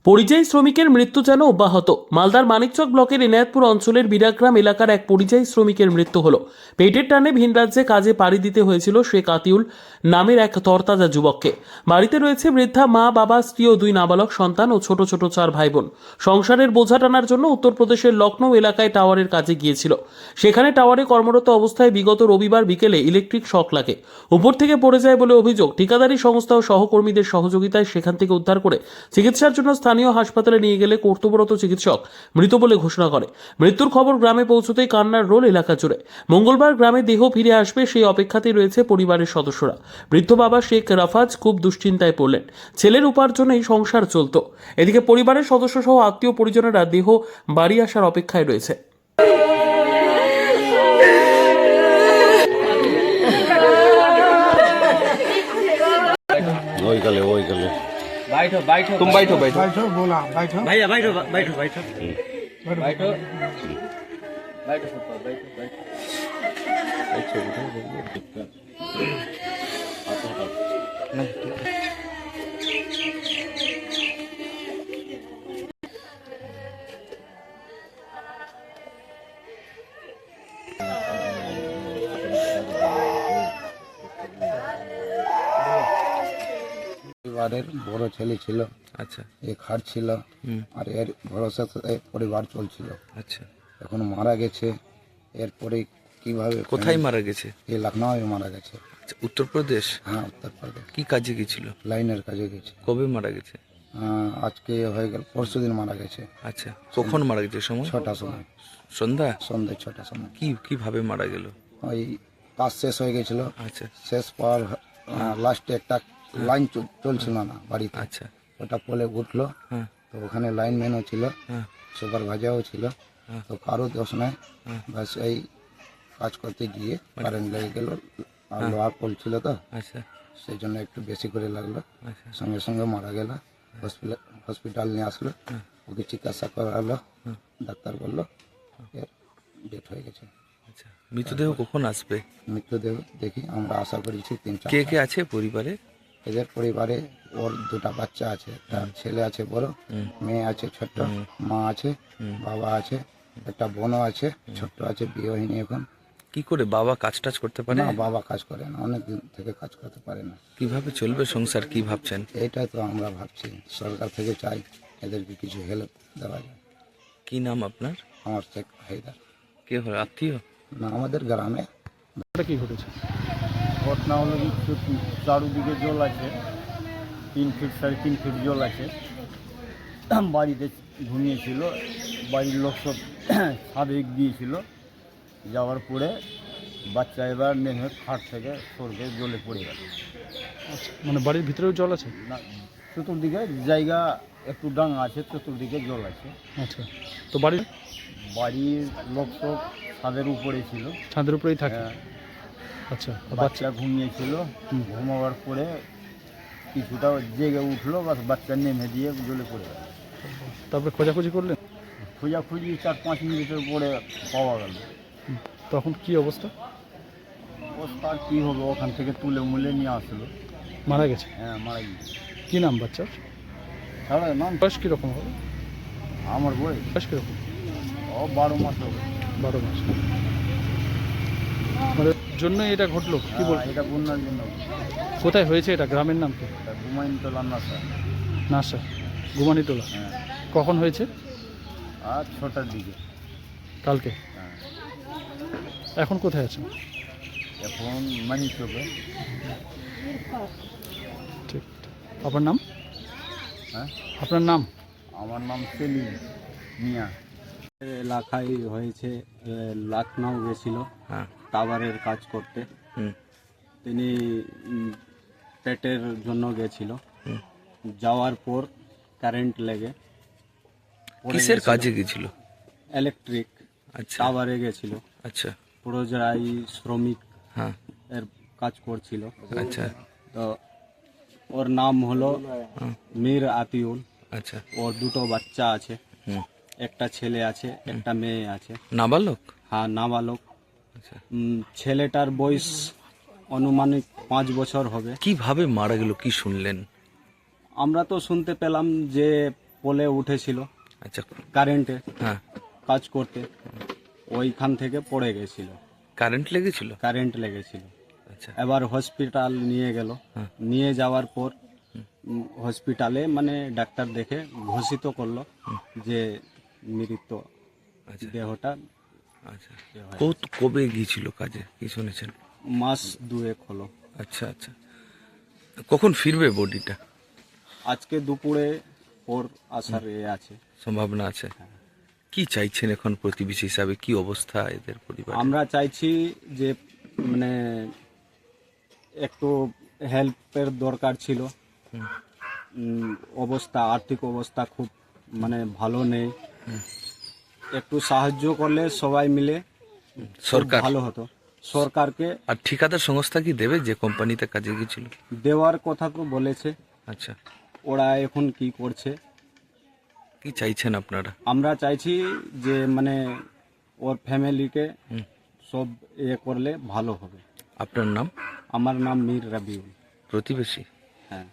পরিযায়ী শ্রমিকের মৃত্যু যেন অব্যাহত। মালদার মানিকচক ব্লকের এনায়েতপুর অঞ্চলের বিরাগ্রাম এলাকার এক পরিযায়ী শ্রমিকের মৃত্যু হলো। পেটের টানে ভিন রাজ্যে কাজে পাড়ি দিতে হয়েছিল শেখ আতিউল নামের এক তরতাজা যুবককে। বাড়িতে রয়েছে বৃদ্ধা মা, বাবা, স্ত্রী ও দুই নাবালক সন্তান ও ছোট ছোট 4 ভাই বোন। সংসারের বোঝা টানার জন্য উত্তরপ্রদেশের লখনৌ এলাকায় টাওয়ারের কাজে গিয়েছিল। সেখানে টাওয়ারে কর্মরত অবস্থায় বিগত রবিবার বিকেলে ইলেকট্রিক শক লাগে। উপর থেকে পড়ে যায় বলে অভিযোগ। ঠিকাদারি সংস্থা ও সহকর্মীদের সহযোগিতায় সেখান থেকে উদ্ধার করে চিকিৎসার জন্য স্থানীয় হাসপাতালে নিয়ে গেলে কর্তব্যরত চিকিৎসক মৃত বলে ঘোষণা করে। মৃত্যুর খবর গ্রামে পৌঁছতেই কান্নার রোল এলাকা জুড়ে। মঙ্গলবার গ্রামে দেহ ফিরে আসবে সেই অপেক্ষাতেই রয়েছে পরিবারের সদস্যরা। বৃদ্ধ বাবা শেখ রাফাজ খুব দুশ্চিন্তায় পড়লেন। ছেলের উপার্জনেই সংসার চলত। এদিকে পরিবারের সদস্য সহ আত্মীয় পরিজনেরা দেহ বাড়ি আসার অপেক্ষায় রয়েছে। ওই গেলে बैठो बैठो तुम बैठो बैठो बैठो बोला बैठो भैया बैठो बैठो बैठो बैठो बैठो बैठो পরিবারের বড় ছেলে ছিল। আচ্ছা এ খাটছিল আর এর ভরসাতে পরিবার চলছিল। আচ্ছা এখন মারা গেছে। এরপরে কিভাবে কোথায় মারা গেছে? এই লখনৌ মারা গেছে। আচ্ছা, উত্তরপ্রদেশ। হ্যাঁ, উত্তরপ্রদেশ। কি কাজে গেছিল? লাইনের কাজে গেছে। কবে মারা গেছে? আজকে হয়ে গেল, পরশুদিন মারা গেছে। আচ্ছা, কখন মারা গেছে? সময় 6টার সময়, সন্ধ্যা। সন্ধ্যে 6টার সময়। কিভাবে মারা গেল? ওই কাজ শেষ হয়ে গেছিল। আচ্ছা শেষ পর লাস্টে একটা লাইন চলছিল না বাড়িতে। আচ্ছা ওটা পোলে উঠলো। হ্যাঁ তো ওখানে লাইনম্যানও ছিল, হ্যাঁ সুপারভাইজারও ছিল। তো কারো দোষ নাই, বাস এই কাজ করতে গিয়ে কারেন্ট লেগে গেল। আর লোহা পোল ছিল তো, আচ্ছা সেই জন্য একটু বেশি করে লাগলো। আচ্ছা সঙ্গে সঙ্গে মারা গেল। হসপিটাল নিয়ে আসলো, ওকে চিকিৎসা করালো। ডাক্তার বললো এর ডেথ হয়ে গেছে। আচ্ছা, মৃতদেহ কখন আসবে? মৃত্যুদেহ দেখি আমরা আশা করেছি 3-4। কে কে আছে পরিবারে? এদের পরিবারে ওর 2টা বাচ্চা আছে। একটা ছেলে আছে বড়, মেয়ে আছে ছোট্ট, মা আছে, বাবা আছে, একটা বোনও আছে, ছোট্ট আছে, বিয়ে হয়নি এখন। কি করে বাবা কাজ টাজ করতে পারে? না, বাবা কাজ করে না, অনেক দিন থেকে কাজ করতে পারে না। কিভাবে চলবে সংসার, কি ভাবছেন? এইটাই তো আমরা ভাবছি, সরকার থেকে চাই এদেরকে কিছু হেল্প দেওয়া যায়। কি নাম আপনার? আমার শেখ হায়দার। কে হলো আত্মীয়? না, আমাদের গ্রামে। কি ঘটেছে? ঘটনা হলো কি, চারুদিকে জল আছে, 3 ফিট 3.5 ফিট জল আছে। বাড়িতে ঘুমিয়েছিল, বাড়ির লোক সব ছাদে গিয়েছিল। যাওয়ার পরে বাচ্চা এবার নেমে খাট থেকে সরকে জলে পড়ে গেল। মানে বাড়ির ভিতরেও জল আছে? না, চতুর্দিকে জায়গা একটু ডাঙা আছে, চতুর্দিকে জল আছে। আচ্ছা, তো বাড়ির লোক সব ছাদের উপরে ছিল। ছাদের উপরেই থাকে? হ্যাঁ, আচ্ছা, বাচ্চা ঘুমিয়েছিল। ঘুমাবার পরে কিছুটা জেগে উঠলো, বাচ্চা নেমে দিয়ে জলে পড়ে গেল। তারপরে খোঁজাখুঁজি করলেন? খোঁজাখুঁজি 4-5 মিনিটের পরে পাওয়া গেল। তখন কি অবস্থা? অবস্থা আর কী হবে, ওখান থেকে তুলে মুলে নিয়ে আসলো। মারা গেছে? হ্যাঁ, মারা গিয়েছে। কি নাম বাচ্চার? তাহলে নাম বয়স কীরকম হবে? আমার বই বয়স কীরকম? 12 মাস হবে। 12 মাস। মানে জন্য এটা ঘটলো? কি বল, এটা বন্যার জন্য। কোথায় হয়েছে এটা? গ্রামের নাম কি? ঘুমাইন তো রান্না স্যার। নাসা, গুমানিটোলা। হ্যাঁ, কখন হয়েছে? আর 6টার দিকে। কালকে? হ্যাঁ, এখন কোথায় আছেন? এখন মানিকচকে। ঠিক। আপনার নাম? হ্যাঁ, আপনার নাম? আমার নাম সেলিম মিয়া। এলাকায় হয়েছে, লখনৌ গেছিল হ্যাঁ টাওয়ারের কাজ করতে। তিনি পেটের জন্য গেছিল। যাওয়ার পর কারেন্ট লেগে কিসের কাজে গেছিল? ইলেকট্রিক আচ্ছা টাওয়ারে গেছিল। আচ্ছা পরিযায়ী শ্রমিক হ্যাঁ এর কাজ করছিল। আচ্ছা তো ওর নাম হলো মীর আতিউল। আচ্ছা, ওর 2টো বাচ্চা আছে, হুম, একটা ছেলে আছে, একটা মেয়ে আছে। নাবালক? হ্যাঁ, নাবালক। আচ্ছা, ছেলেটার বয়স আনুমানিক 5 বছর হবে। কিভাবে মারা গেল, কি শুনলেন? আমরা তো শুনতে পেলাম যে পোলে উঠেছিল আচ্ছা, কারেন্টে হ্যাঁ, কাজ করতে, ওইখান থেকে পড়ে গেছিল, কারেন্ট লেগেছিল। কারেন্ট লেগেছিল। আচ্ছা, এবার হসপিটাল নিয়ে গেল, নিয়ে যাওয়ার পর হসপিটালে মানে ডাক্তার দেখে ঘোষিত করলো যে মৃত আচ্ছা, দেহটা আচ্ছা। কবে গিয়েছিল কাজে, কি শুনেছেন? মাস দুয়েক হলো। আচ্ছা, আচ্ছা। কখন ফিরবে বডিটা? আজকে দুপুরে পর আসার আছে। সম্ভাবনা আছে। কি চাইছেন এখন প্রতিবেশী হিসাবে, কি অবস্থা এদের পরিবার? আমরা চাইছি যে মানে একটু হেল্পের দরকার ছিল। অবস্থা, আর্থিক অবস্থা খুব মানে ভালো নেই। একটু সাহায্য করলে সবাই মিলে খুব সরকার ভালো হতো। সরকারকে আর ঠিকাদার সংস্থা কি দেবে যে কোম্পানিতে কাজে গিয়েছিল? দেওয়ার কথা তো বলেছে, আচ্ছা, ওরা এখন কি করছে। কি চাইছেন আপনারা? আমরা চাইছি যে মানে ওর ফ্যামিলিকে সব করলে ভালো হবে। আপনার নাম? আমার নাম মীর রাবিউল। প্রতিবেশী? হ্যাঁ।